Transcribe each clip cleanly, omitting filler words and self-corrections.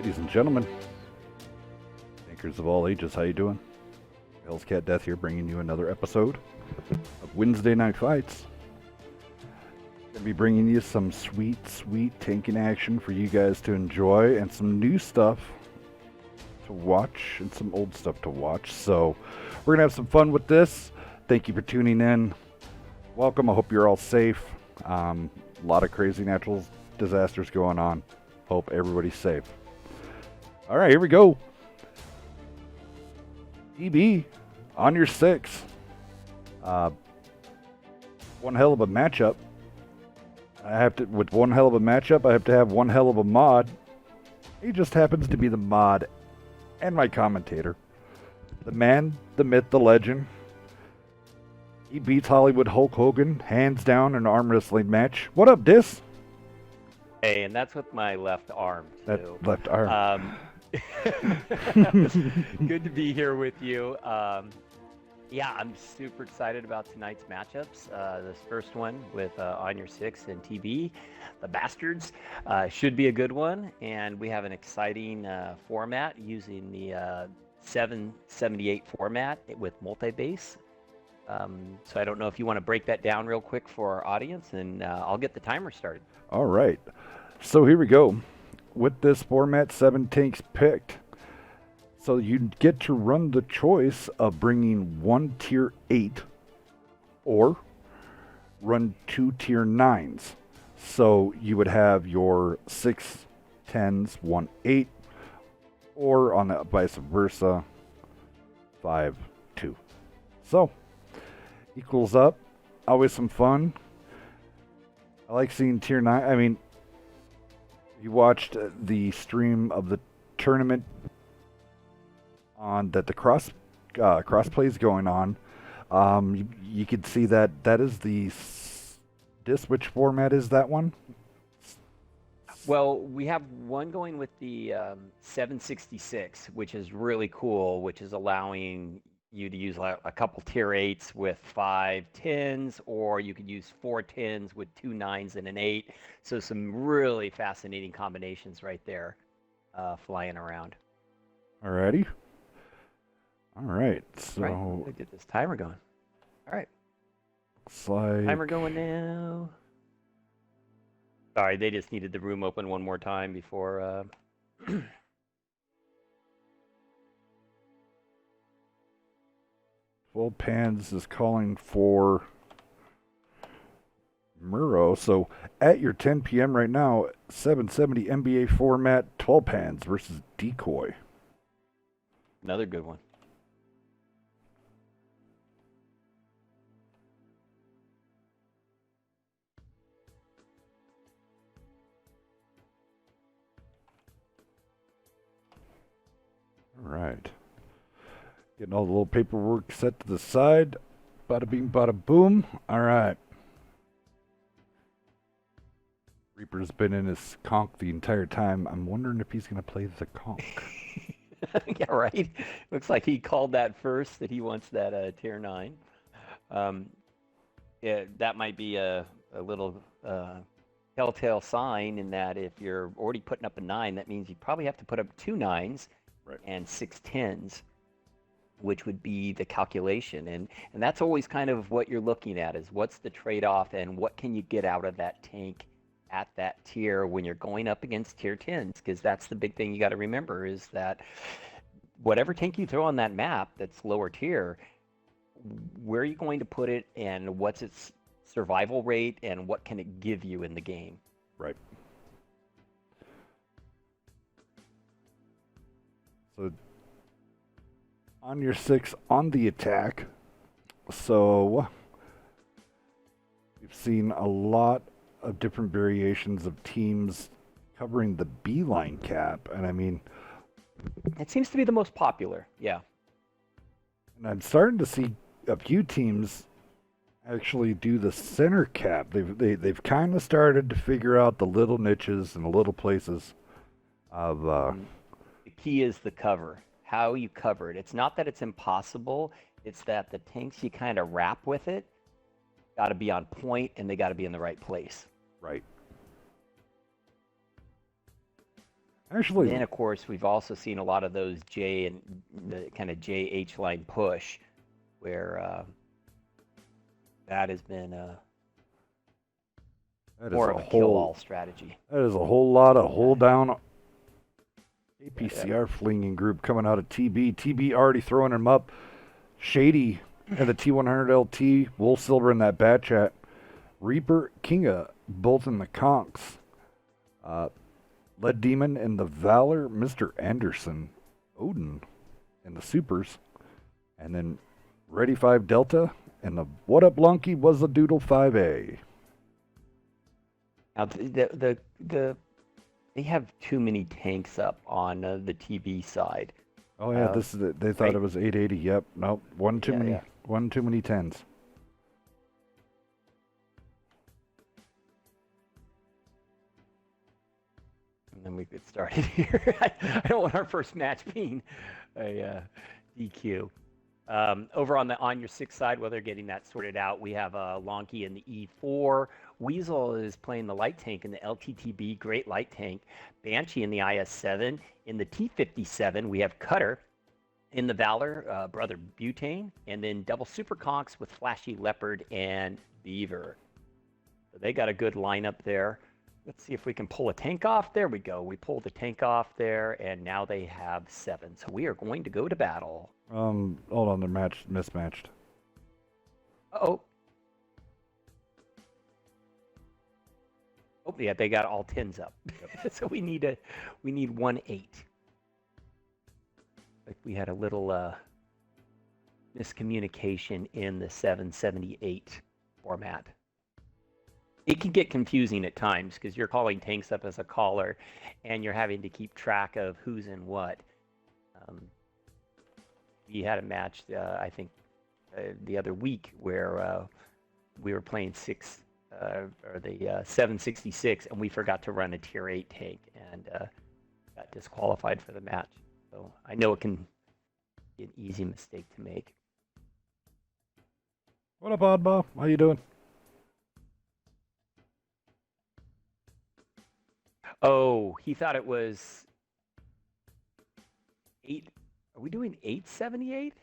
Ladies and gentlemen, tankers of all ages, how you doing? Hell's Cat Death here, bringing you another episode of Wednesday Night Fights. Gonna be bringing you some sweet tanking action for you guys to enjoy, and some new stuff to watch, and some old stuff to watch. So we're gonna have some fun with this. Thank you for tuning in. Welcome. I hope you're all safe. A lot of crazy natural disasters going on. Hope everybody's safe. All right, here we go. EB on your 6. One hell of a matchup. With one hell of a matchup, I have to have one hell of a mod. He just happens to be the mod and my commentator. The man, the myth, the legend. He beats Hollywood Hulk Hogan, hands down, in an arm wrestling match. What up, Dis? Hey, and that's with my left arm, too. That left arm. Good to be here with you. Yeah, I'm super excited about tonight's matchups. This first one with ONUR6 and TB, the Bastards, should be a good one. And we have an exciting format using the 778 format with multi-base. So I don't know if you want to break that down real quick for our audience, and I'll get the timer started. All right. So here we go. With this format, 7 tanks picked. So you get to run the choice of bringing 1 tier 8 or run 2 tier 9s. So you would have your 6 10s, 1 8, or on the vice versa, 5 2. So equals up. Always some fun. I like seeing tier 9. I mean, you watched the stream of the tournament on that the cross play is going on. You could see that is the Dis. Which format is that one? Well, we have one going with the 766, which is really cool, which is allowing you to use a couple tier 8s with 5 10s, or you could use 4 10s with 2 9s and an 8. So some really fascinating combinations right there flying around. Alrighty. All right, so right, let's get this timer going. All right. Looks like timer going now. Sorry, they just needed the room open one more time before 12 Pans is calling for Muro. So at your 10 p.m. right now, 770 NBA format, 12 Pans versus Decoy. Another good one. All right. Getting all the little paperwork set to the side. Bada bing, bada boom. All right. Reaper's been in his conch the entire time. I'm wondering if he's going to play the conch. Yeah, right. Looks like he called that first, that he wants that tier 9. Yeah, that might be a little telltale sign in that if you're already putting up a 9, that means you probably have to put up 2 9s and 6 10s, which would be the calculation. And that's always kind of what you're looking at, is what's the trade-off and what can you get out of that tank at that tier when you're going up against tier 10s, because that's the big thing you got to remember, is that whatever tank you throw on that map that's lower tier, where are you going to put it, and what's its survival rate, and what can it give you in the game? Right. So on your 6 on the attack. So we've seen a lot of different variations of teams covering the beeline cap, and I mean, it seems to be the most popular. Yeah. And I'm starting to see a few teams actually do the center cap. They've kind of started to figure out the little niches and the little places of The key is the cover, how you cover it. It's not that it's impossible, it's that the tanks you kind of wrap with it got to be on point, and they got to be in the right place. Right. Actually, Then, of course, we've also seen a lot of those J and the kind of JH line push, where that has been that is more a of a whole kill-all strategy. that is a whole lot of hold down APCR flinging group coming out of TB. TB already throwing him up. Shady and the T100 LT, Wolf Silver in that bat chat. Reaper, Kinga, both in the conks. Lead Demon and the Valor, Mr. Anderson, Odin in the supers. And then Ready 5 Delta and the What Up Lunky was the Doodle 5A. Now, they have too many tanks up on the TB side. Oh yeah, this is they thought right. it was 880. Yep, nope, one too many tens. And then we get started here. I don't want our first match being a DQ. Over on the ONUR6 side, while they're getting that sorted out, we have Lonky in the E4. Weasel is playing the light tank in the LTTB, great light tank. Banshee in the IS7. In the T57, we have Cutter in the Valor, Brother Butane, and then double super conks with Flashy Leopard and Beaver. So they got a good lineup there. Let's see if we can pull a tank off. There we go. We pulled the tank off there, and now they have 7. So we are going to go to battle. Hold on, they're mismatched. Oh. Oh, yeah, they got all 10s up. Yep. So we need 1-8. Like we had a little miscommunication in the 778 format. It can get confusing at times because you're calling tanks up as a caller and you're having to keep track of who's in what. We had a match, I think, the other week where we were playing 766 and we forgot to run a tier 8 tank and got disqualified for the match. So I know it can be an easy mistake to make. What up, Oddball? How you doing? Oh, he thought it was 8. Are we doing 878?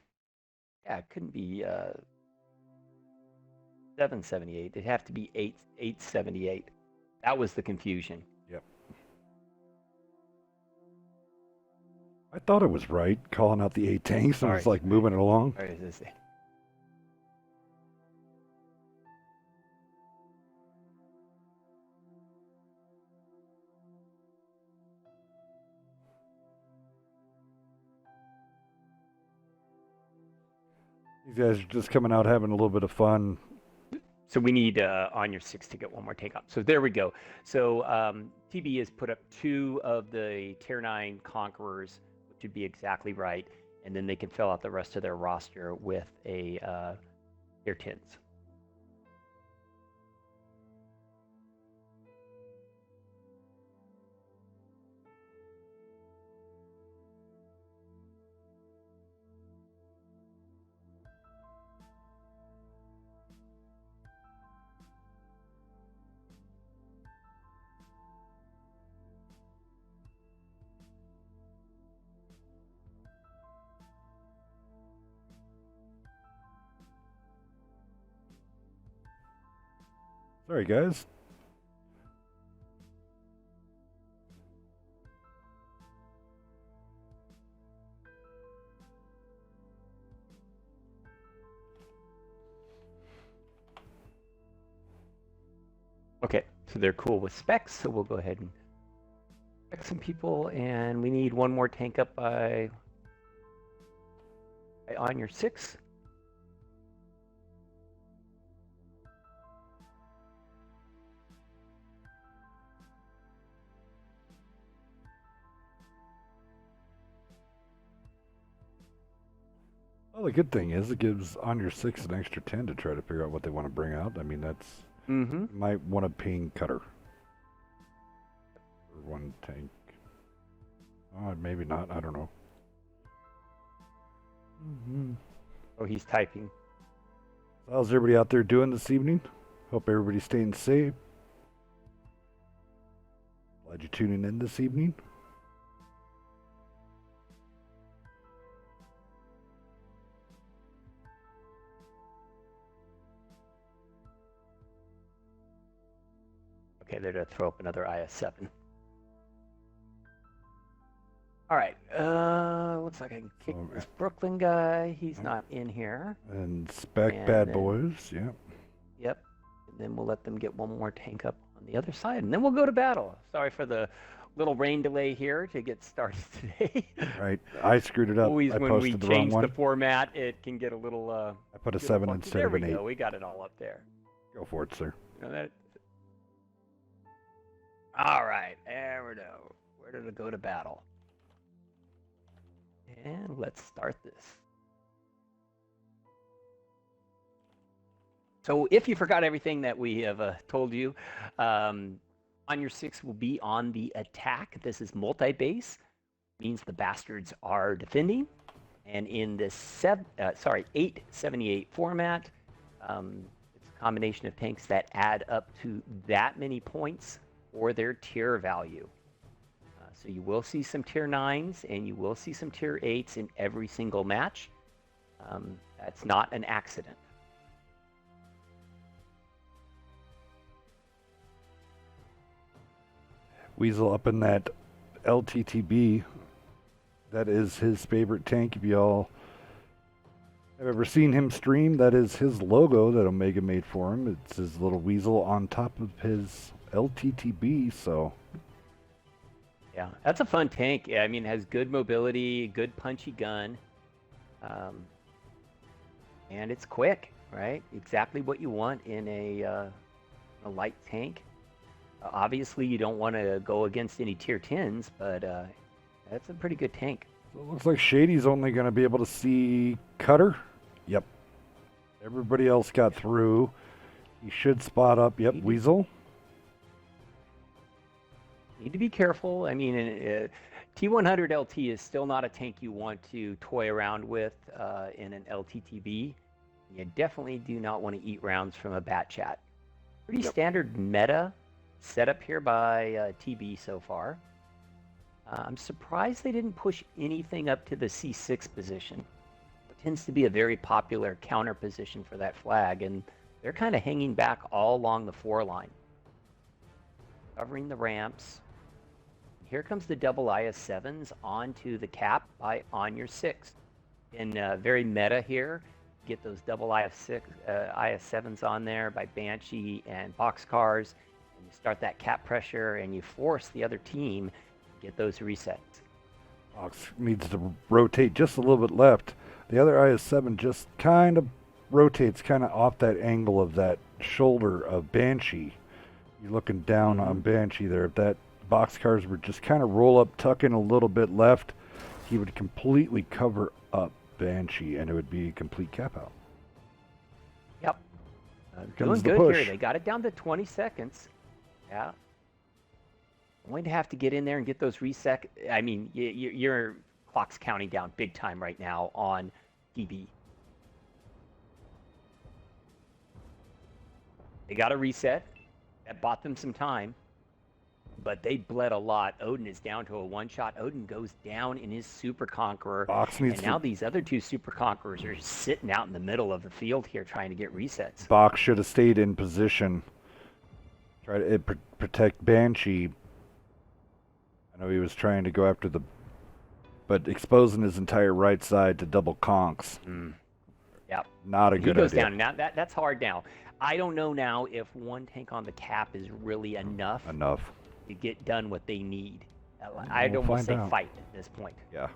Yeah, it couldn't be 778. It'd have to be 878. That was the confusion. Yep. I thought it was right, calling out the 8 tanks and was like moving it along. All right, is this? These guys are just coming out having a little bit of fun. So we need ONUR6 to get one more take up. So there we go. So TB has put up 2 of the Tier 9 Conquerors, which would be exactly right. And then they can fill out the rest of their roster with a Tier 10s. Sorry, guys. Okay, so they're cool with specs, so we'll go ahead and spec some people, and we need one more tank up by ONUR6. Well, the good thing is it gives ONUR6 an extra 10 to try to figure out what they want to bring out. I mean, that's... Might want to ping Cutter. Or one tank. Oh, maybe not. I don't know. Oh, he's typing. So how's everybody out there doing this evening? Hope everybody's staying safe. Glad you're tuning in this evening. Okay, they're to throw up another IS-7. All right. Looks like I can kick this Brooklyn guy. He's not in here. And spec And bad then- boys, yeah. Yep. And then we'll let them get one more tank up on the other side, and then we'll go to battle. Sorry for the little rain delay here to get started today. Right. I screwed it up. Always I when we posted the wrong change one. the format, it can get a little. I put a get 7 funky. instead there of an we 8. go. We got it all up there. Go for it, sir. You know that. All right, there we go. Where did it go to battle? And let's start this. So if you forgot everything that we have told you, ONUR6 will be on the attack. This is multi-base, means the bastards are defending. And in this 878 format, it's a combination of tanks that add up to that many points or their tier value. So you will see some tier 9s and you will see some tier 8s in every single match. That's not an accident. Weasel up in that LTTB. That is his favorite tank. If y'all have ever seen him stream, that is his logo that Omega made for him. It's his little weasel on top of his LTTB, so... Yeah, that's a fun tank. I mean, it has good mobility, good punchy gun, and it's quick, right? Exactly what you want in a light tank. Obviously, you don't want to go against any tier 10s, but that's a pretty good tank. So it looks like Shady's only going to be able to see Cutter. Yep. Everybody else got through. He should spot up. Yep, Weasel. Need to be careful. I mean, T100 LT is still not a tank you want to toy around with in an LTTB. You definitely do not want to eat rounds from a bat chat. Pretty standard meta setup here by TB so far. I'm surprised they didn't push anything up to the C6 position. It tends to be a very popular counter position for that flag, and they're kind of hanging back all along the 4 line. Covering the ramps. Here comes the double IS-7s onto the cap by ONUR6. In very meta here, get those double IS-7s on there by Banshee and Boxcars. And you start that cap pressure and you force the other team to get those resets. Box needs to rotate just a little bit left. The other IS-7 just kind of rotates kind of off that angle of that shoulder of Banshee. You're looking down on Banshee there. If that Boxcars would just kind of roll up, tuck in a little bit left, he would completely cover up Banshee, and it would be a complete cap out. Yep. Doing Comes the good push. here. They got it down to 20 seconds. Yeah. Going to have to get in there and get those reset. I mean, your clock's counting down big time right now on DB. They got a reset. That bought them some time, but they bled a lot. Odin is down to a one-shot. Odin goes down in his Super Conqueror, Box needs and now these other 2 Super Conquerors are sitting out in the middle of the field here trying to get resets. Box should have stayed in position. Try to protect Banshee. I know he was trying to go after the... but exposing his entire right side to double conks. Yep. Not a He good goes idea. down. Now that's hard now. I don't know now if one tank on the cap is really enough to get done what they need. I don't want to say fight at this point. Yeah.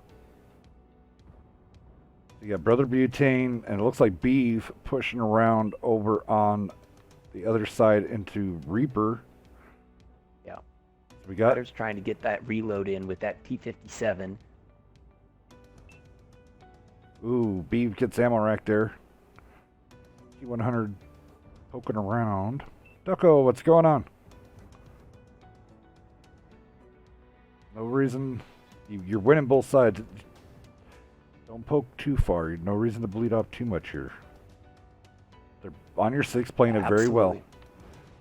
You got Brother Butane, and it looks like Beef pushing around over on the other side into Reaper. Yeah. We got Fighters trying to get that reload in with that T57. Ooh, Beef gets ammo rack there. T100 poking around. Ducko, what's going on? No reason. You're winning both sides. Don't poke too far. No reason to bleed off too much here. They're on your 6 playing it very well.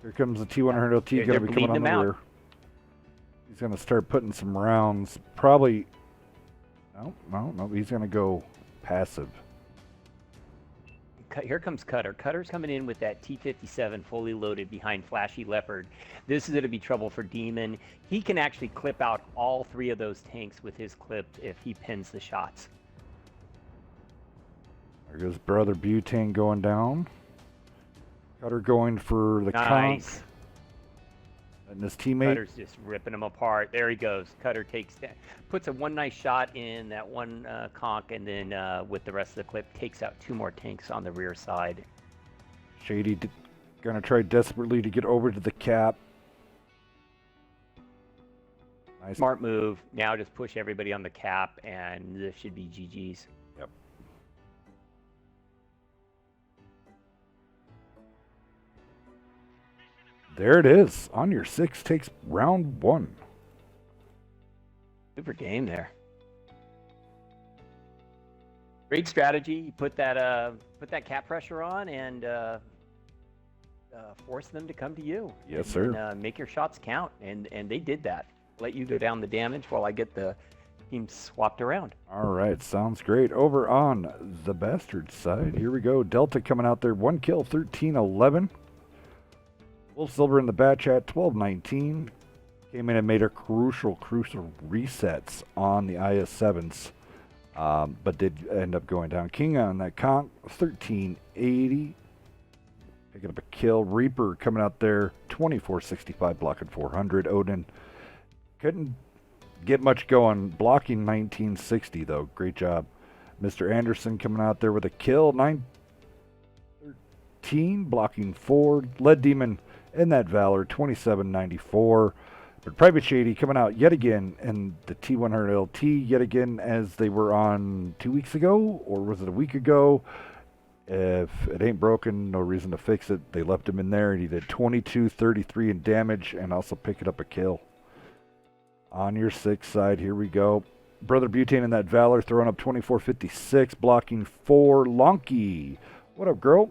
Here comes the T100 LT going to be coming on the rear. He's going to start putting some rounds. Probably. No. He's going to go passive. here comes Cutter. Cutter's coming in with that T-57 fully loaded behind Flashy Leopard. This is going to be trouble for Demon. He can actually clip out all 3 of those tanks with his clip if he pins the shots. There goes Brother Butane going down. Cutter going for the conch. And his teammate. Cutter's just ripping him apart. There he goes. Cutter takes that, puts a one nice shot in that one conch, and then with the rest of the clip, takes out 2 more tanks on the rear side. Shady gonna try desperately to get over to the cap. Nice. Smart move. Now just push everybody on the cap, and this should be GG's. Yep. There it is. ONUR6 takes round 1. Super game there. Great strategy. You put that cap pressure on and force them to come to you. Yes, sir. And, make your shots count, and they did that. Let you go down the damage while I get the team swapped around. All right, sounds great. Over on the Bastard side, here we go. Delta coming out there, 1 kill, 13-11. Wolf Silver in the bat chat, 12-19. Came in and made a crucial resets on the IS-7s, but did end up going down. King on that conch, 13-80. Picking up a kill. Reaper coming out there, 24-65, blocking 400. Odin couldn't get much going, blocking 1960 though. Great job. Mr. Anderson coming out there with a kill, 9-13, blocking 4. Lead Demon in that Valor, 27-94. But Private Shady coming out yet again in the T100 LT yet again, as they were on 2 weeks ago, or was it a week ago? If it ain't broken, no reason to fix it. They left him in there, and he did 22-33 in damage, and also picking up a kill. ONUR6 side, here we go. Brother Butane in that Valor, throwing up 24-56, blocking 4. Lonky, what up, girl?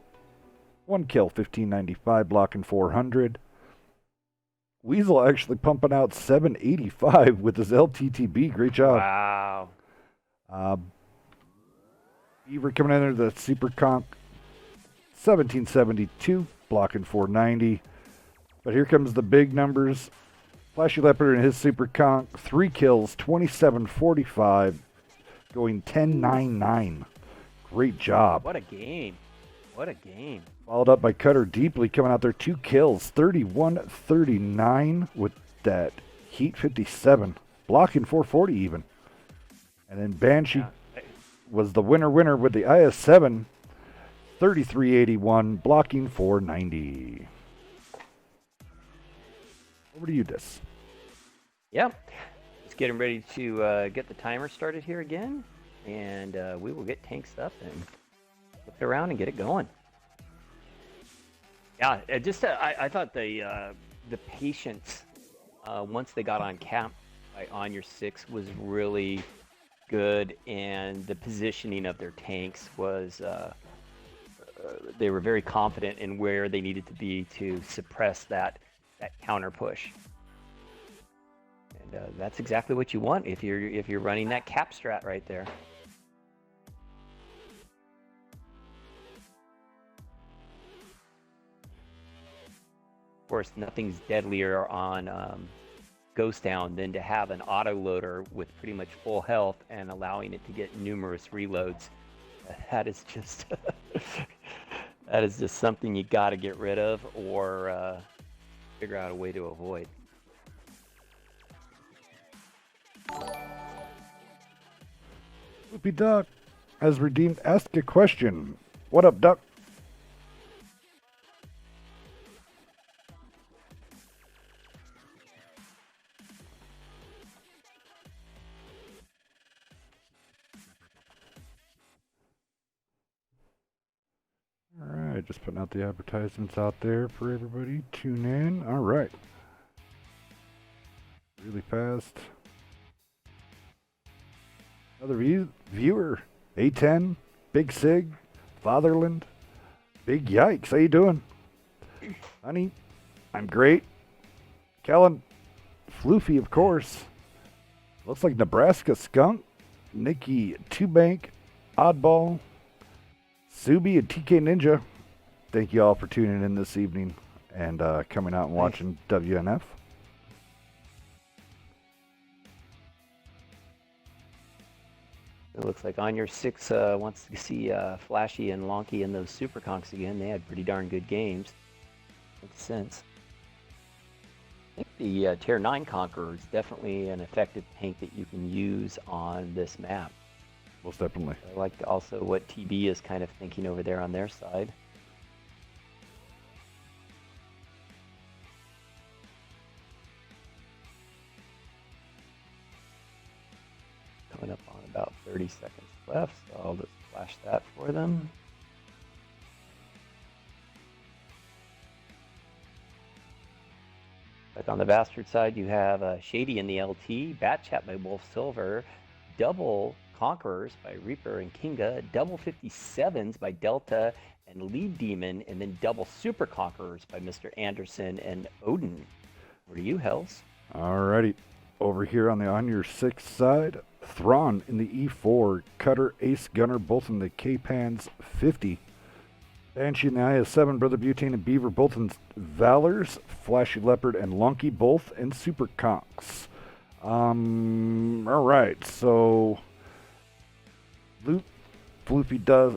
1 kill, 15-95, blocking 400. Weasel actually pumping out 785 with his LTTB. Great job. Wow. Beaver coming in there, the Super Conch, 1772, blocking 490. But here comes the big numbers. Flashy Leopard and his Super Conch, 3 kills, 27-45, going 10-9-9. Great job. What a game. What a game. Followed up by Cutter Deeply coming out there, 2 kills, 31-39 with that Heat 57, blocking 440 even. And then Banshee was the winner with the IS-7, 33-81, blocking 490. Over to you, Dis. Yep. Just getting ready to get the timer started here again, and we will get tanks up and flip it around and get it going. Yeah, I thought the patience once they got on camp by ONUR6 was really good, and the positioning of their tanks was they were very confident in where they needed to be to suppress that counter push. And that's exactly what you want if you're running that cap strat right there. Of course, nothing's deadlier on Ghost Down than to have an autoloader with pretty much full health and allowing it to get numerous reloads. That is just that is just something you got to get rid of, or figure out a way to avoid. Loopy Duck has redeemed Ask a Question. What up, Duck? Alright, just putting out the advertisements out there for everybody. Tune in. Alright. Really fast. Another viewer. A10, Big Sig, Fatherland, Big Yikes. How you doing? Honey, I'm great. Kellen, Floofy, of course. Looks like Nebraska Skunk, Nikki Two Bank, Oddball, Subi and TK Ninja, thank you all for tuning in this evening and coming out and watching WNF. It looks like ONUR6 wants to see Flashy and Lonky and those Super Conks again. They had pretty darn good games. Makes sense. I think the Tier 9 Conqueror is definitely an effective tank that you can use on this map. Most definitely. I like also what TB is kind of thinking over there on their side. Coming up on about 30 seconds left, so I'll just flash that for them. Like on the Bastard side, you have Shady in the LT, Bat Chat by Wolf Silver, double Conquerors by Reaper and Kinga, double 57s by Delta and Lead Demon, and then double Super Conquerors by Mr. Anderson and Odin. What are you, Hells? Alrighty. Over here on the ONUR6 side, Thrawn in the E4, Cutter, Ace Gunner, both in the K-Pans 50. Banshee in the IS-7, Brother Butane and Beaver, both in Valors, Flashy Leopard and Lunky, both in Super Conks. Alright, so Luke Floofy does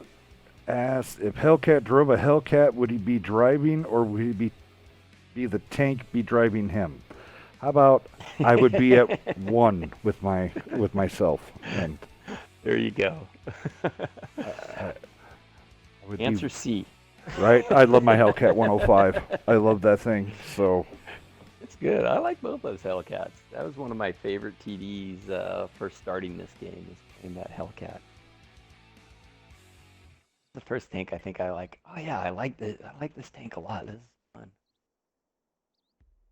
ask, if Hellcat drove a Hellcat, would he be driving or would he be the tank be driving him? How about I would be at one with myself? And there you go. Answer C. Right? I love my Hellcat 105. I love that thing. So it's good. I like both those Hellcats. That was one of my favorite TDs first starting this game, is playing that Hellcat. The first tank I think I like. Oh yeah, I like this tank a lot. This is fun.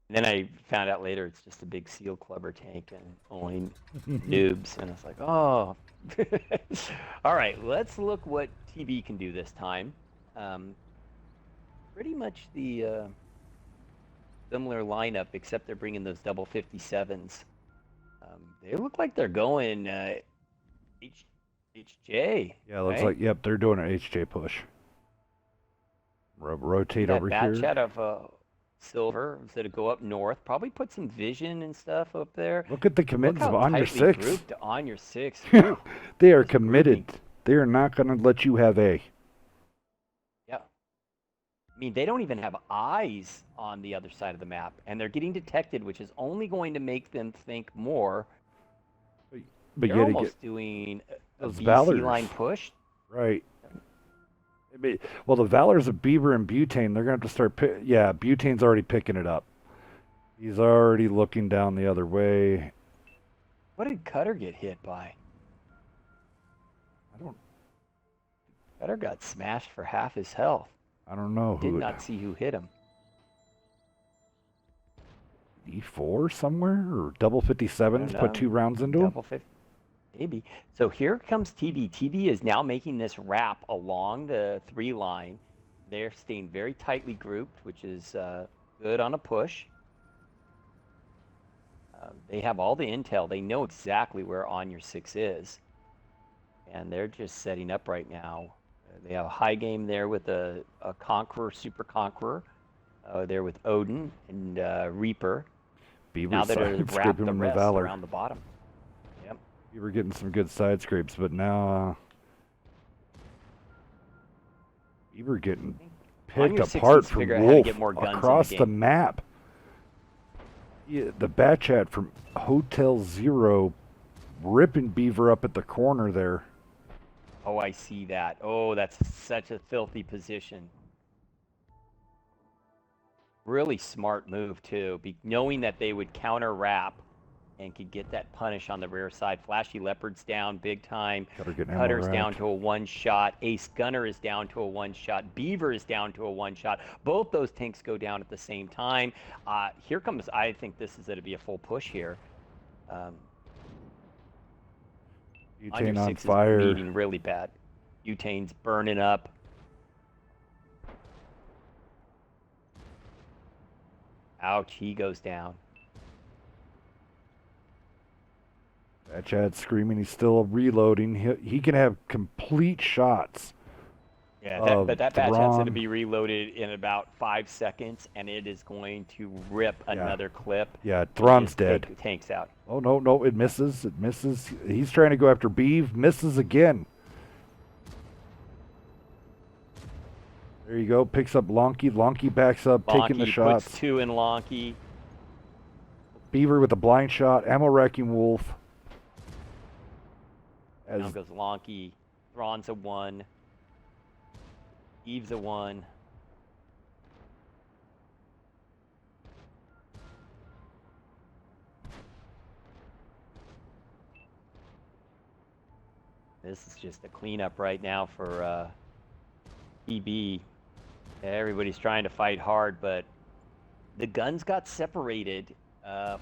And then I found out later it's just a big Seal Clubber tank and only noobs, and it's like, oh. All right, let's look what TB can do this time. Pretty much the similar lineup, except they're bringing those double 57s. They look like they're going HJ. Yeah, looks like, yep, they're doing an HJ push. Rotate over here. Batch out of Silver, instead of go up north, probably put some vision and stuff up there. Look at the commitments of ONUR6. ONUR6. They are committed. They are not going to let you have A. Yeah. I mean, they don't even have eyes on the other side of the map, and they're getting detected, which is only going to make them think more. But they're almost doing a BC line push. Right. Well, the Valors of Beaver and Butane, they're going to have to start... Butane's already picking it up. He's already looking down the other way. What did Cutter get hit by? Cutter got smashed for half his health. I don't know who... Did not see who hit him. E4 somewhere? Or double 57s, put 2 rounds into him? Double 50. Maybe. So here comes TB. TB is now making this wrap along the 3 line. They're staying very tightly grouped, which is good on a push. They have all the intel. They know exactly where ONUR6 is. And they're just setting up right now. They have a high game there with a Conqueror, Super Conqueror. There with Odin and Reaper. Beaver's now they're wrapped the rest around the bottom. You were getting some good side scrapes, but now you were getting picked apart from Wolf across the map. Yeah, the bat chat from Hotel Zero ripping Beaver up at the corner there. Oh, I see that. Oh, that's such a filthy position. Really smart move, too, knowing that they would counter wrap and could get that punish on the rear side. Flashy Leopard's down big time. Cutter's down to a 1-shot. Ace Gunner is down to a 1-shot. Beaver is down to a 1-shot. Both those tanks go down at the same time. Here comes, I think this is going to be a full push here. Butane on fire. Is bleeding really bad. Butane's burning up. Ouch, he goes down. That Chad's screaming. He's still reloading. He can have complete shots Yeah, of but that batch has to Thrawn. be reloaded in about 5 seconds, and it is going to rip Yeah. another clip. Yeah, and Thrawn's just dead. take the tanks out. Oh, no, no, it misses. It misses. He's trying to go after Beeve. Misses again. There you go. Picks up Lonky. Lonky backs up, taking the Lonky shots. puts 2 in Lonky. Beaver with a blind shot. Ammo Wrecking Wolf. Down goes Lonky. Thrawn's a 1. Eve's a 1. This is just a cleanup right now for EB. Everybody's trying to fight hard, but the guns got separated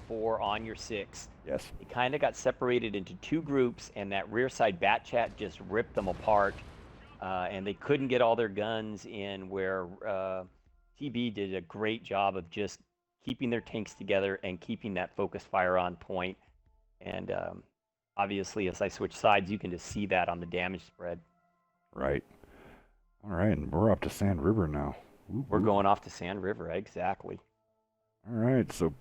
for ONUR6. Yes. They kind of got separated into 2 groups, and that rear side bat chat just ripped them apart. And they couldn't get all their guns in, where TB did a great job of just keeping their tanks together and keeping that focus fire on point. And obviously, as I switch sides, you can just see that on the damage spread. Right. All right, and we're up to Sand River now. We're going off to Sand River, exactly. All right, so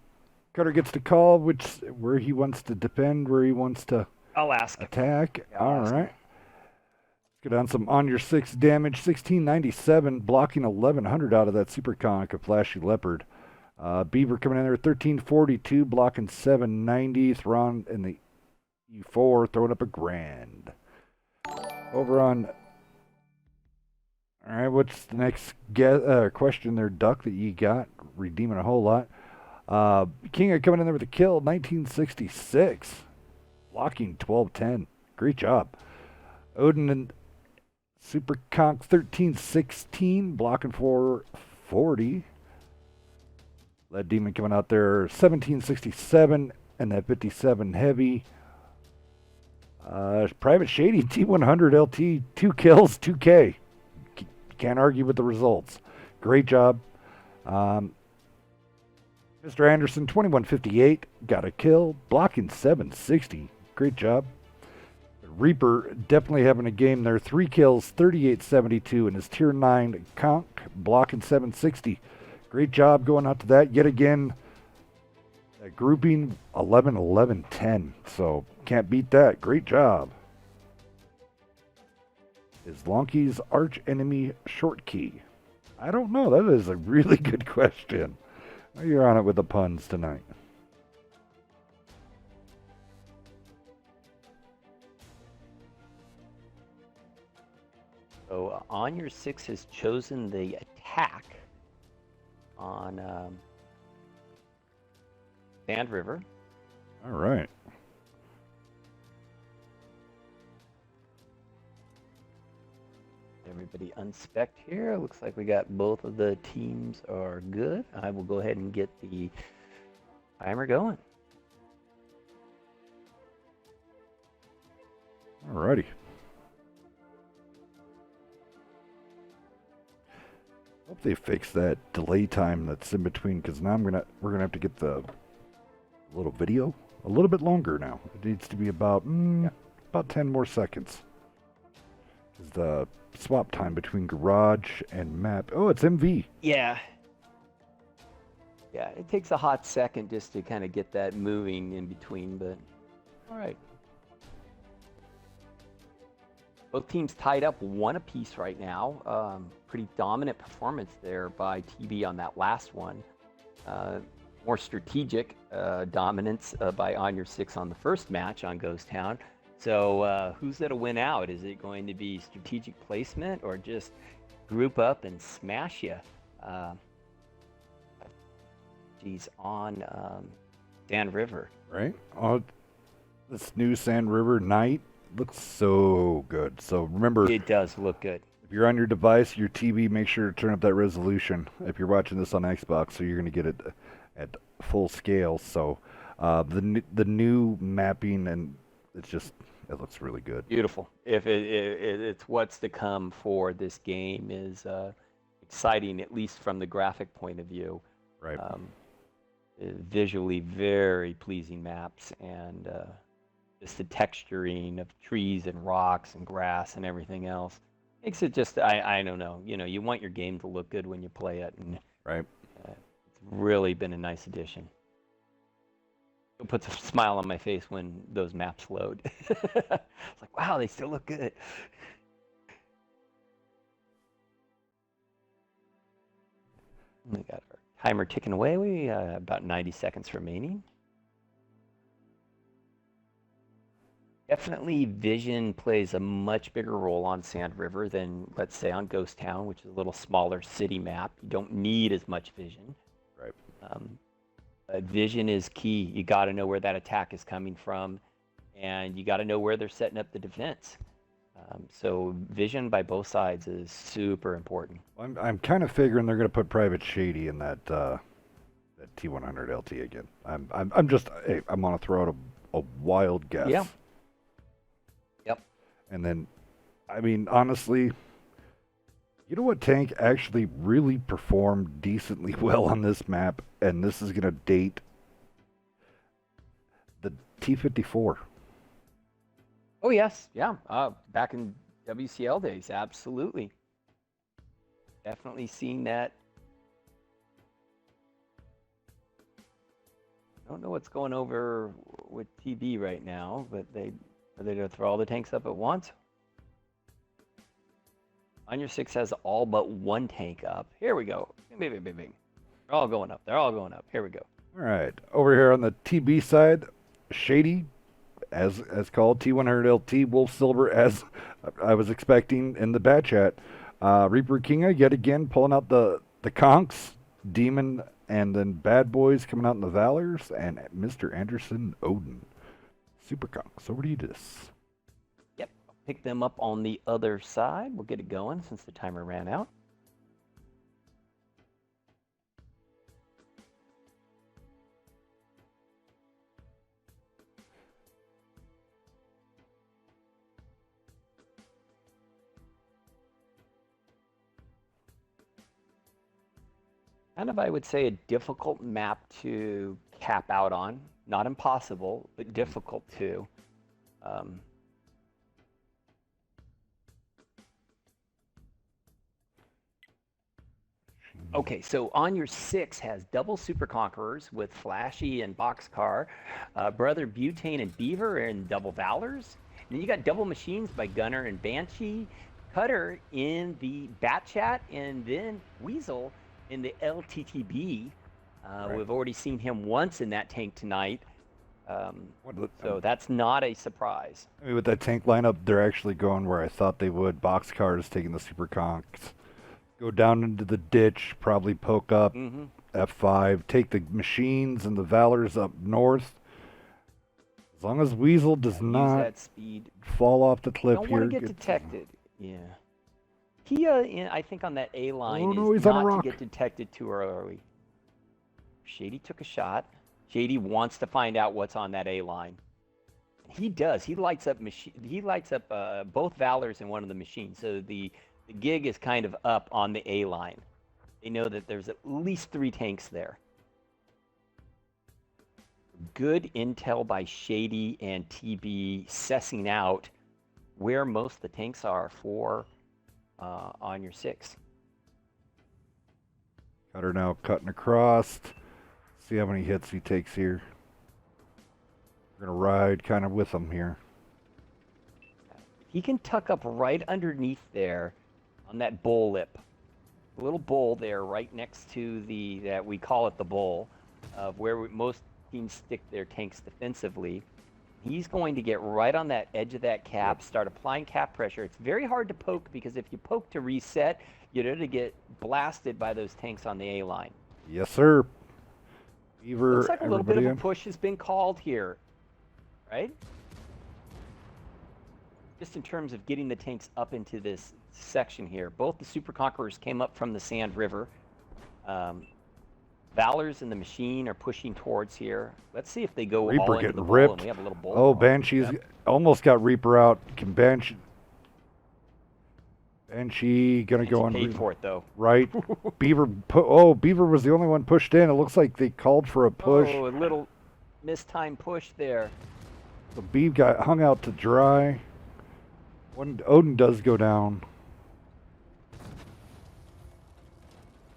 Cutter gets to call where he wants to defend, where he wants to attack. Yeah, All right. Let's get on some ONUR6 damage. 1697, blocking 1100 out of that super conch of Flashy Leopard. Beaver coming in there at 1342, blocking 790. Thrawn in the E4, throwing up a grand. Over on... All right, what's the next question there, Duck, that you got? Redeeming a whole lot. King coming in there with a kill, 1966. Blocking 1210. Great job. Odin and Super Conch 1316, blocking 440. Lead Demon coming out there, 1767, and that 57 heavy. Private Shady T100 LT, 2 kills, 2K. Can't argue with the results. Great job. Mr. Anderson, 2158, got a kill, blocking 760. Great job. Reaper definitely having a game there. 3 kills, 3872, and his tier 9 conch, blocking 760. Great job going out to that. Yet again, grouping 11, 11, 10. So can't beat that. Great job. Is Lonky's arch enemy short key? I don't know. That is a really good question. You're on it with the puns tonight. So ONUR6 has chosen the attack on Sand River. All right. Everybody unspec'd here. Looks like we got both of the teams are good. I will go ahead and get the timer going. Alrighty. Hope they fix that delay time that's in between, because now we're gonna have to get the little video a little bit longer now. It needs to be about 10 more seconds. Is the swap time between garage and map? Oh, it's MV. Yeah. Yeah, it takes a hot second just to kind of get that moving in between, but all right. Both teams tied up 1 apiece right now. Pretty dominant performance there by TB on that last one. More strategic dominance by ONUR6 on the first match on Ghost Town. So who's going to win out? Is it going to be strategic placement or just group up and smash you? On Sand River. Right? Oh, this new Sand River night looks so good. So remember, it does look good. If you're on your device, your TV, make sure to turn up that resolution. If you're watching this on Xbox, so you're going to get it at full scale. So the new mapping, and it looks really good. Beautiful. If it's what's to come for this game is exciting, at least from the graphic point of view. Right. Visually very pleasing maps, and just the texturing of trees and rocks and grass and everything else. Makes it just, I don't know, you want your game to look good when you play it, and Right. it's really been a nice addition. It puts a smile on my face when those maps load. It's like, wow, they still look good. We got our timer ticking away. We about 90 seconds remaining. Definitely vision plays a much bigger role on Sand River than, let's say, on Ghost Town, which is a little smaller city map. You don't need as much vision. Right. Vision is key. You got to know where that attack is coming from, and you got to know where they're setting up the defense. So vision by both sides is super important. I'm kind of figuring they're going to put Private Shady in that T100 LT again. I'm just hey, I'm gonna throw out a wild guess. Yeah. Yep. And then, I mean, honestly, you know what tank actually really performed decently well on this map, and this is gonna date the T-54. Oh yes, yeah. Back in WCL days, absolutely. Definitely seen that. I don't know what's going over with TB right now, but are they going to throw all the tanks up at once? ONUR6 has all but one tank up. Here we go. Bing, bing, bing, bing. They're all going up. They're all going up. Here we go. All right, over here on the TB side, Shady, as called, T100 LT, Wolf Silver, as I was expecting in the bat chat. Reaper Kinga yet again pulling out the conks, Demon, and then Bad Boys coming out in the Valors, and Mr. Anderson Odin. Super conks. Over to you, this. Yep, I'll pick them up on the other side. We'll get it going since the timer ran out. Kind of, I would say, a difficult map to cap out on. Not impossible, but difficult too. Okay, so ONUR6 has double Super Conquerors with Flashy and Boxcar, Brother Butane and Beaver and double Valors. And then you got double machines by Gunner and Banshee, Cutter in the Bat Chat, and then Weasel in the LTTB. Right. We've already seen him once in that tank tonight. So that's not a surprise. I mean, with that tank lineup, they're actually going where I thought they would. Boxcar is taking the super conks, go down into the ditch, probably poke up F5, take the machines and the Valors up north. As long as Weasel does not use that speed. fall off the cliff Don't here. want to get detected. Yeah. He, I think on that A line no, is he's on a not rock. to get detected too early. Shady took a shot. Shady wants to find out what's on that A line. He does. He lights up both Valors and one of the machines. So the gig is kind of up on the A line. They know that there's at least 3 tanks there. Good intel by Shady and TB sussing out where most of the tanks are for ONUR6. Cutter now cutting across. See how many hits he takes here. We're going to ride kind of with him here. He can tuck up right underneath there on that bowl lip. A little bowl there right next to that we call it the bowl, of where most teams stick their tanks defensively. He's going to get right on that edge of that cap, start applying cap pressure. It's very hard to poke because if you poke to reset, you're going to get blasted by those tanks on the A line. Yes, sir. Beaver, looks like a little bit of a in. push has been called here, right? Just in terms of getting the tanks up into this section here. Both the Super Conquerors came up from the Sand River. Valors and the machine are pushing towards here. Let's see if they go Reaper all into getting the bowl, ripped. and we have a little bowl. Oh, Banshee's almost got Reaper out. Can Banshee gonna go on? Paid for it though. Right. Beaver. Beaver was the only one pushed in. It looks like they called for a push. Oh, a little mistimed push there. The Beav got hung out to dry. Odin does go down.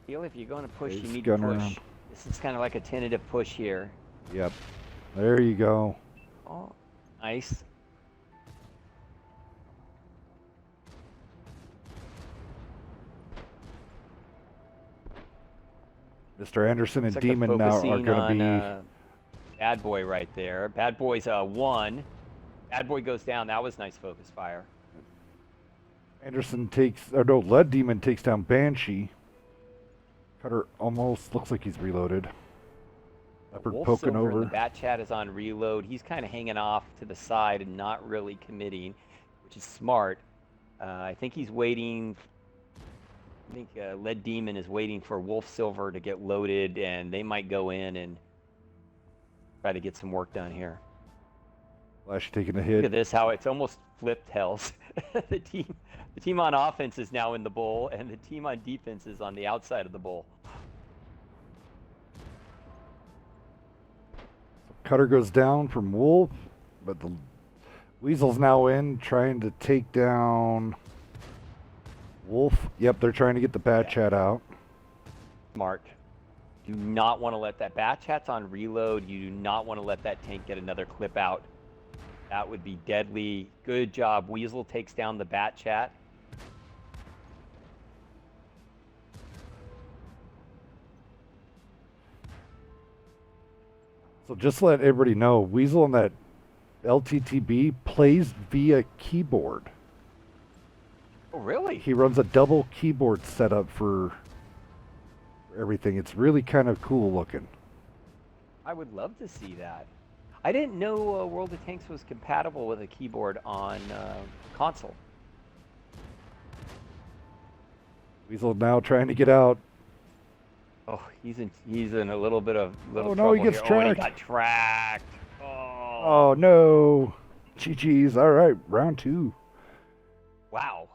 feel if you're going to push, Okay, you need to gun push. around. This is kind of like a tentative push here. Yep. There you go. Oh, nice. Mr. Anderson and Looks like they're Demon now are focusing going to on, be. Bad Boy right there. Bad Boy's 1. Bad Boy goes down. That was nice focus fire. Anderson takes, or no, Lead Demon takes down Banshee. Cutter almost looks like he's reloaded. Leopard Wolf poking Silver in over. the Bat Chat is on reload. He's kind of hanging off to the side and not really committing, which is smart. I think he's waiting. I think Lead Demon is waiting for Wolf Silver to get loaded, and they might go in and try to get some work done here. Flash taking a Look hit. at this, how it's almost flipped, Hells. the team on offense is now in the bowl, and the team on defense is on the outside of the bowl. Cutter goes down from Wolf, but the Weasel's now in, trying to take down Wolf. Yep, they're trying to get the Bat Chat out. Smart. Do not want to let that Bat Chat's on reload. You do not want to let that tank get another clip out. That would be deadly. Good job. Weasel takes down the Bat Chat. So just to let everybody know, Weasel on that LTTB plays via keyboard. Oh, really? He runs a double keyboard setup for everything. It's really kind of cool looking. I would love to see that. I didn't know World of Tanks was compatible with a keyboard on console. Weasel now trying to get out. Oh, he's in a little bit of Oh, no, trouble he gets here. Oh, and he tracked. got tracked. Oh no. GG's. All right, round 2. Wow.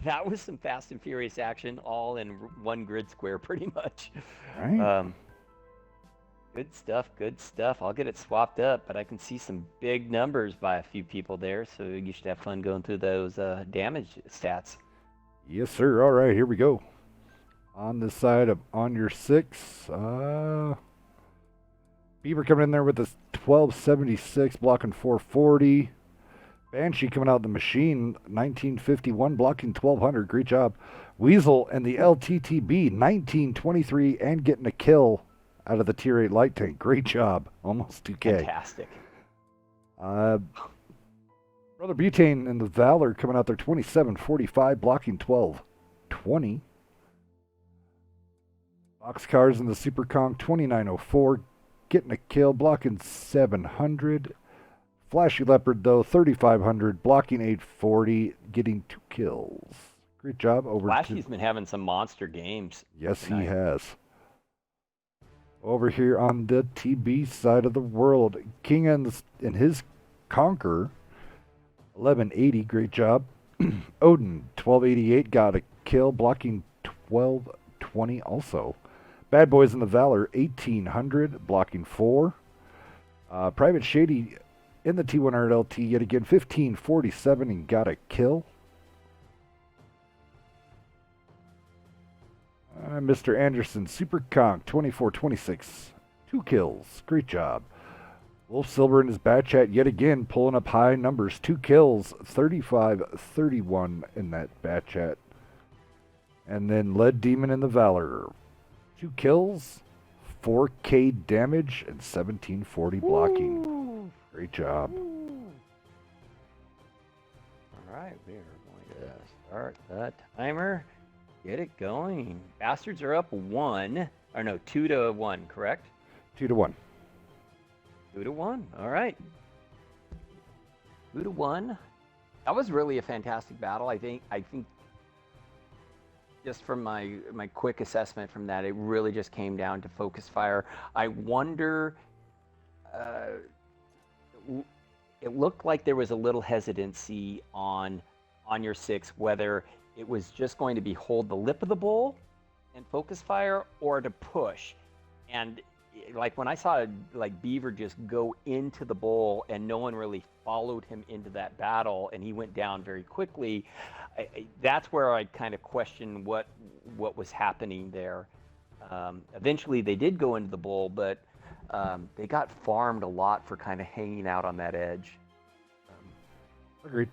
That was some fast and furious action, all in one grid square, pretty much. Right. Good stuff, good stuff. I'll get it swapped up, but I can see some big numbers by a few people there, so you should have fun going through those damage stats. Yes, sir. All right, here we go. On this side of ONUR6, Beaver coming in there with this 1276, blocking 440. Banshee coming out of the machine, 1951, blocking 1200. Great job. Weasel and the LTTB, 1923, and getting a kill out of the Tier 8 light tank. Great job. Almost 2K. Fantastic. Brother Butane and the Valor coming out there, 2745, blocking 1220. Boxcars and the Super Kong, 2904, getting a kill, blocking 700. Flashy Leopard, though, 3500, blocking 840, getting 2 kills. Great job. Flashy's been having some monster games. Yes, tonight. he has. Over here on the TB side of the world, King and his Conqueror, 1180, great job. Odin, 1288, got a kill, blocking 1220 also. Bad Boys in the Valor, 1800, blocking 4. Private Shady in the T100 LT, yet again, 1547, and got a kill. Mr. Anderson, Super Conk, 2426, 2 kills. Great job. Wolf Silver in his Bat Chat yet again, pulling up high numbers. 2 kills, 35-31 in that Bat Chat. And then Lead Demon in the Valor, 2 kills, 4K damage, and 1740 blocking. Ooh. Great job. All right, we are going to start the timer. Get it going. Bastards are up 1, or no, 2-1, correct? 2-1. 2-1. All right. 2-1. That was really a fantastic battle. I think just from my quick assessment from that, it really just came down to focus fire. I wonder. It looked like there was a little hesitancy on your 6, whether it was just going to be hold the lip of the bowl and focus fire, or to push. And like when I saw like Beaver just go into the bowl and no one really followed him into that battle and he went down very quickly, that's where I kind of questioned what was happening there. Eventually they did go into the bowl, but they got farmed a lot for kind of hanging out on that edge. Agreed.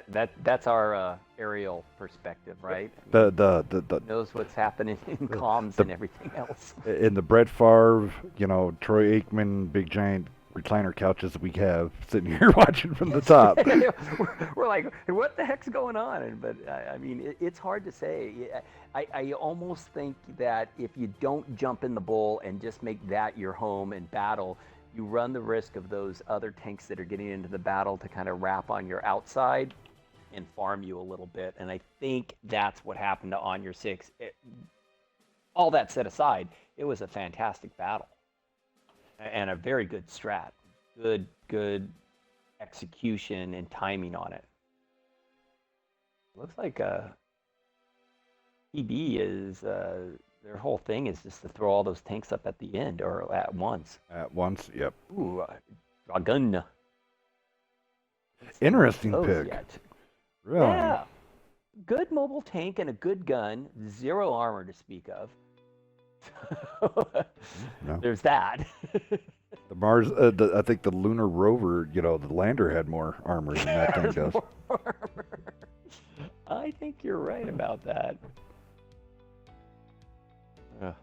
That's our aerial perspective, right? The knows what's happening in comms and everything else. in the Brett Favre, Troy Aikman, big giant recliner couches that we have sitting here watching from the top. we're like, what the heck's going on? But I mean, it's hard to say. I almost think that if you don't jump in the bowl and just make that your home and battle, you run the risk of those other tanks that are getting into the battle to kind of wrap on your outside and farm you a little bit. And I think that's what happened to ONUR6. All that set aside, it was a fantastic battle and a very good strat. Good execution and timing on it. Looks like PB is their whole thing is just to throw all those tanks up at the end or at once. At once, yep. Ooh, Dragun. Interesting pick. Yet. Really? Yeah. Good mobile tank and a good gun. 0 armor to speak of. No. There's that. The Mars, I think the lunar rover, the lander had more armor than that thing does. I think you're right about that. Yeah.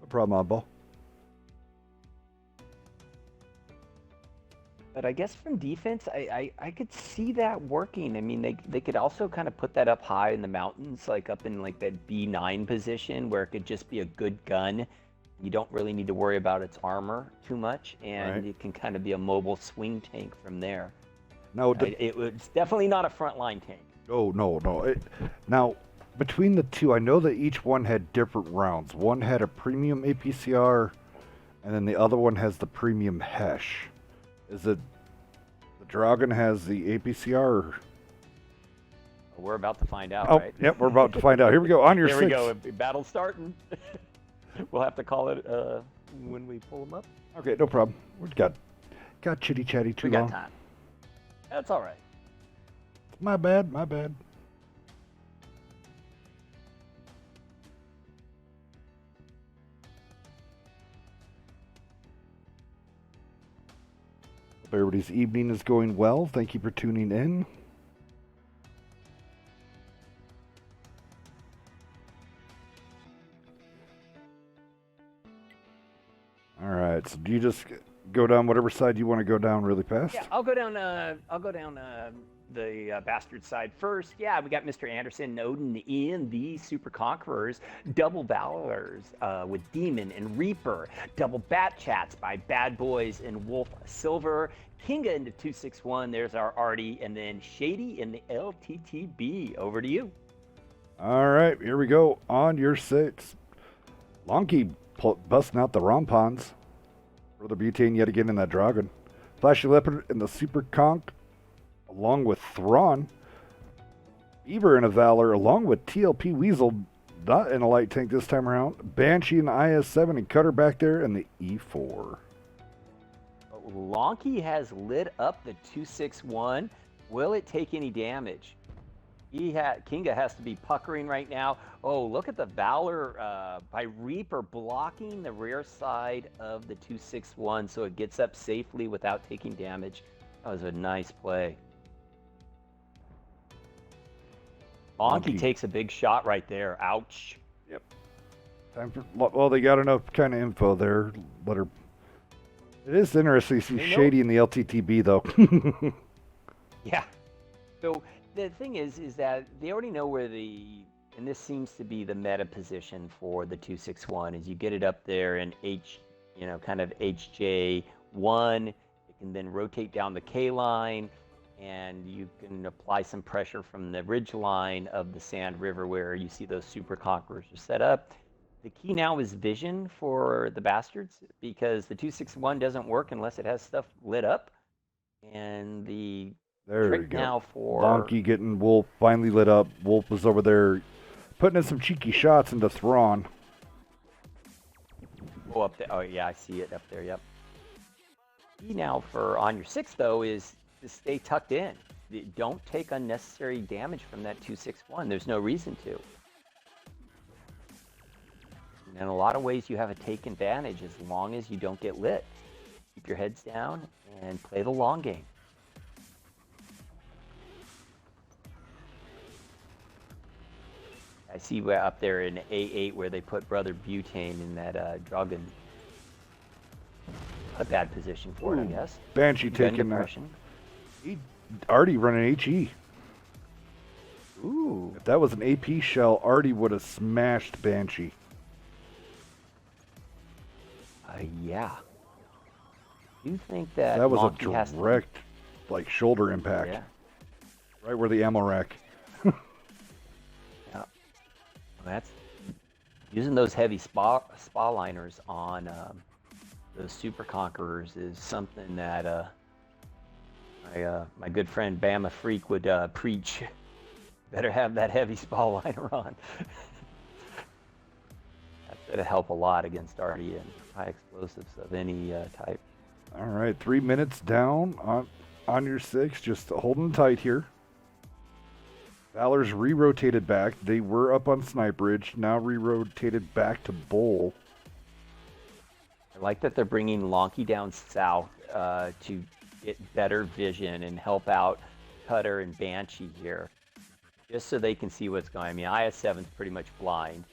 No problem, oddball. But I guess from defense, I could see that working. I mean, they could also kind of put that up high in the mountains, like up in like that B9 position where it could just be a good gun. You don't really need to worry about its armor too much, and Right. it can kind of be a mobile swing tank from there. No, It's definitely not a frontline tank. no. Now, between the two, I know that each one had different rounds. One had a premium APCR, and then the other one has the premium Hesh. Is it the Dragon has the APCR? Or... We're about to find out, Oh, right? yep, we're about to find out. Here we go. On your Here six. we go. Battle's starting. We'll have to call it when we pull them up. Okay, no problem. We've got chitty chatty too We got long. time. That's all right. My bad. Hope everybody's evening is going well. Thank you for tuning in. All right. So do you just go down whatever side you want to go down really fast? Yeah, I'll go down the bastard side first. Yeah, we got Mr. Anderson, Odin in the Super Conquerors, double Valors with Demon and Reaper, double Bat Chats by Bad Boys and Wolf Silver, Kinga into 261. There's our Artie, and then Shady in the LTTB. Over to you. All right, here we go. On your six. Lonky busting out the Rompons. Further butane yet again in that Dragon. Flashy Leopard in the Super Conch, along with Thrawn. Beaver in a Valor, along with TLP Weasel, not in a light tank this time around. Banshee in the IS-7 and Cutter back there in the E4. Lonky has lit up the 261. Will it take any damage? Kinga has to be puckering right now. Oh, look at the Valor by Reaper blocking the rear side of the 261 so it gets up safely without taking damage. That was a nice play. Lonky takes a big shot right there. Ouch. Yep. Time for, well, they got enough kind of info there. Let her. It is interesting to see Shady in the LTTB though. Yeah. So the thing is that they already know where and this seems to be the meta position for the 261, is you get it up there in kind of HJ1. It can then rotate down the K line, and you can apply some pressure from the ridge line of the Sand River where you see those Super Conquerors are set up. The key now is vision for the bastards, because the 261 doesn't work unless it has stuff lit up. And the trick go. Now for Donkey getting Wolf finally lit up. Wolf was over there putting in some cheeky shots into Thrawn. Oh, up there. Oh, yeah, I see it up there. Yep. Key now for on your 6 though is to stay tucked in. Don't take unnecessary damage from that 261. There's no reason to. And in a lot of ways, you have a take advantage as long as you don't get lit. Keep your heads down and play the long game. I see where up there in A8 where they put Brother Butane in that Dragon. A bad position for it, I guess. Banshee taking that. He Artie running HE. Ooh. If that was an AP shell, Artie would have smashed Banshee. Yeah. Do you think that That was Monkey a direct, like, shoulder impact. Yeah. Right where the ammo rack. Yeah. Well, that's using those heavy spa liners on those Super Conquerors is something that my good friend Bama Freak would preach. Better have that heavy spa liner on. That's going to help a lot against Artie and high explosives of any type. All right, 3 minutes down on your 6, just holding tight here. Valor's re-rotated back. They were up on Snipe Ridge, now re-rotated back to Bowl. I like that they're bringing Lonky down south to get better vision and help out Cutter and Banshee here, just so they can see what's going on. I mean, IS-7's pretty much blind.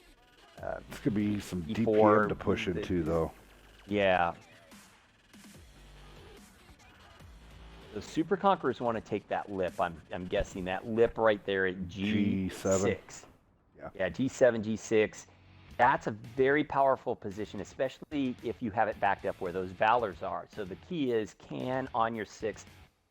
This could be some E4, DPM to push into, though. Yeah. The Super Conquerors want to take that lip. I'm guessing that lip right there at G7. Yeah, G7, G6. That's a very powerful position, especially if you have it backed up where those Valors are. So the key is, can on your 6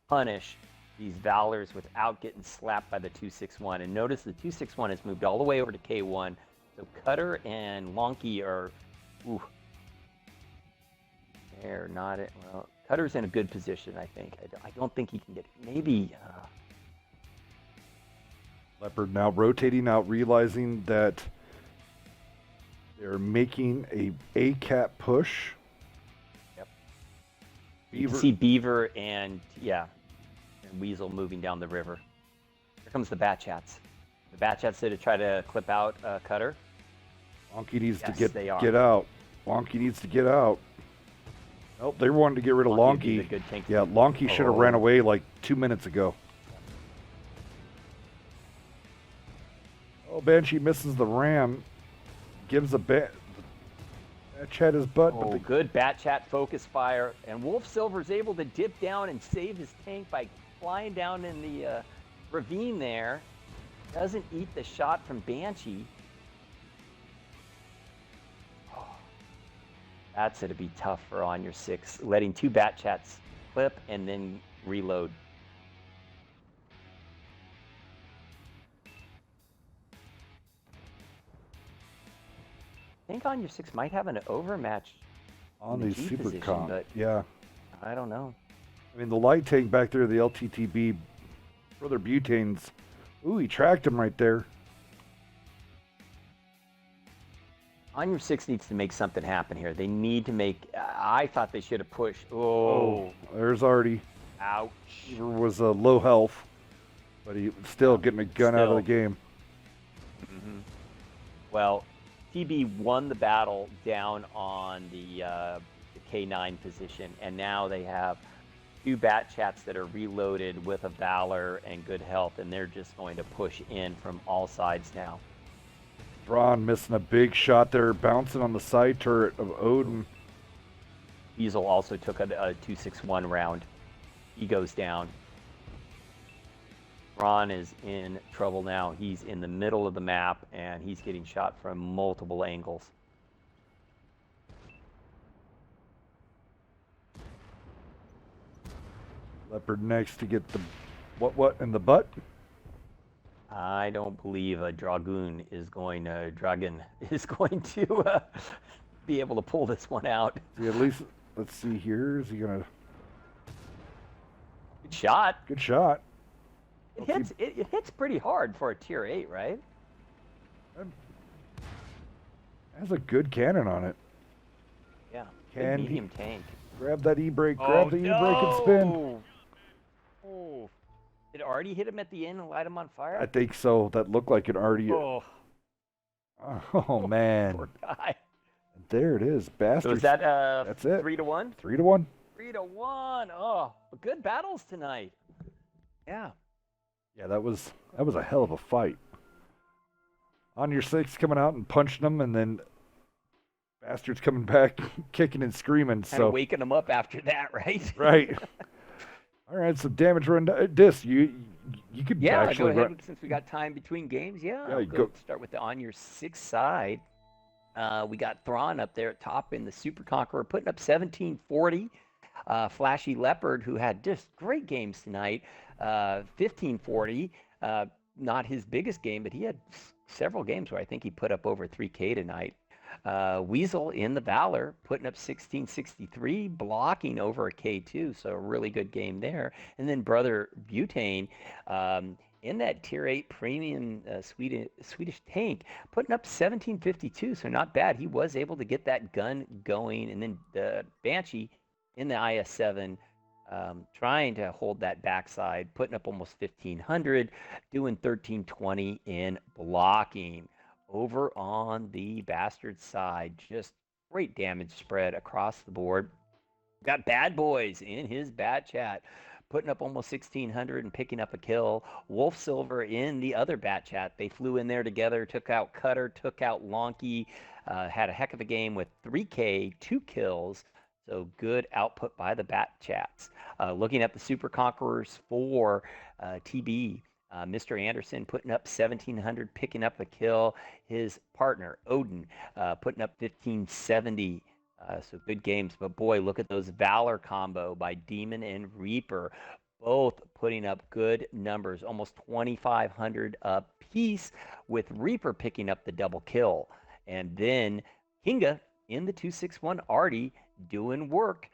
punish these Valors without getting slapped by the 261? And notice the 261 has moved all the way over to K1. So Cutter and Lonky are, ooh, they're not it. Well, Cutter's in a good position, I think. I don't think he can get it. Maybe. Leopard now rotating out, realizing that they're making a ACAT push. Yep. You can see Beaver and, and Weasel moving down the river. Here comes the Bat-Chats. The Bat-Chats to try to clip out Cutter. Wonky needs to get out. Wonky needs to get out. Nope, they wanted to get rid of Lonky. Yeah, Lonky should have ran away like 2 minutes ago. Oh, Banshee misses the ram. Gives a Bat-Chat his butt. Oh, but good Bat-Chat focus fire. And Wolf Silver's able to dip down and save his tank by flying down in the ravine there. Doesn't eat the shot from Banshee. That's going to be tough for on your 6. Letting 2 Bat-Chats clip and then reload. I think on your 6 might have an overmatch on these Super Comp. But yeah. I don't know. I mean, the light tank back there, the LTTB, Brother Butane's. Ooh, he tracked him right there. On your 6 needs to make something happen here. They need to make. I thought they should have pushed. Oh, there's Artie. Ouch. He was low health, but he was still getting a gun out of the game. Mm-hmm. Well, TB won the battle down on the K9 position, and now they have 2 Bat-Chats that are reloaded with a Valor and good health, and they're just going to push in from all sides now. Thrawn missing a big shot there, bouncing on the side turret of Odin. Weasel also took a 261 round. He goes down. Thrawn is in trouble now. He's in the middle of the map, and he's getting shot from multiple angles. Leopard next to get the what in the butt? I don't believe a Dragoon is going to be able to pull this one out. Yeah, at least, let's see here. Is he gonna? Good shot. Good shot. It hits pretty hard for a tier 8, right? Has a good cannon on it. Yeah. Can Good he medium tank. grab that e-brake? Oh, Grab the e-brake and spin. Oh. Did it already hit him at the end and light him on fire? I think so. That looked like it already. Oh. Oh man. Poor guy. There it is, bastard. So is that that's it. 3-1? 3-1. 3-1. Oh, good battles tonight. Yeah. Yeah, that was a hell of a fight. ONUR6 coming out and punching them, and then bastards coming back, kicking and screaming. Kind of waking them up after that, right? Right. All right, so damage run. Dis, you could actually go ahead since we got time between games. Yeah, I'll go start with the ONUR6 side. We got Thrawn up there at top in the Super Conqueror, putting up 1740. Flashy Leopard, who had just great games tonight, 1540. Not his biggest game, but he had several games where I think he put up over 3K tonight. Weasel in the Valor, putting up 1663, blocking over a K2, so a really good game there. And then Brother Butane, in that tier 8 premium Swedish tank, putting up 1752, so not bad. He was able to get that gun going. And then the Banshee in the IS-7, trying to hold that backside, putting up almost 1500, doing 1320 in blocking. Over on the Bastard side, just great damage spread across the board. Got Bad Boys in his Bat Chat, putting up almost 1600 and picking up a kill. Wolf Silver in the other Bat Chat. They flew in there together, took out Cutter, took out Lonky, had a heck of a game with 3K, 2 kills. So good output by the Bat Chats. Looking at the Super Conquerors for TB, Mr. Anderson putting up 1700, picking up a kill. His partner, Odin, putting up 1570. So good games. But boy, look at those Valor combo by Demon and Reaper. Both putting up good numbers, almost 2,500 apiece, with Reaper picking up the double kill. And then Kinga in the 261 Artie doing work,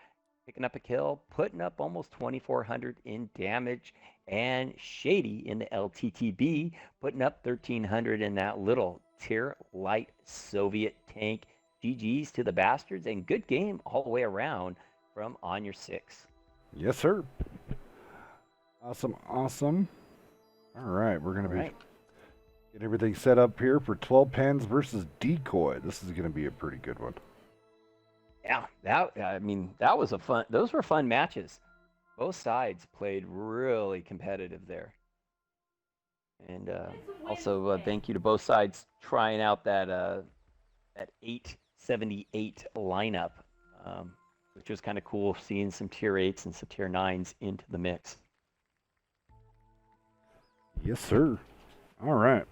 picking up a kill, putting up almost 2,400 in damage. And Shady in the LTTB, putting up 1,300 in that little tier light Soviet tank. GG's to the Bastards, and good game all the way around from ONUR6. Yes, sir. Awesome. All right, we're going to be getting everything set up here for 12 Pans versus Decoy. This is going to be a pretty good one. Yeah, that was those were fun matches. Both sides played really competitive there. And also thank you to both sides trying out that 878 lineup, which was kind of cool, seeing some tier 8s and some tier 9s into the mix. Yes, sir. All right.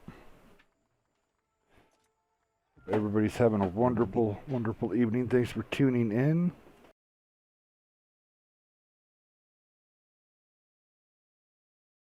Everybody's having a wonderful, wonderful evening. Thanks for tuning in.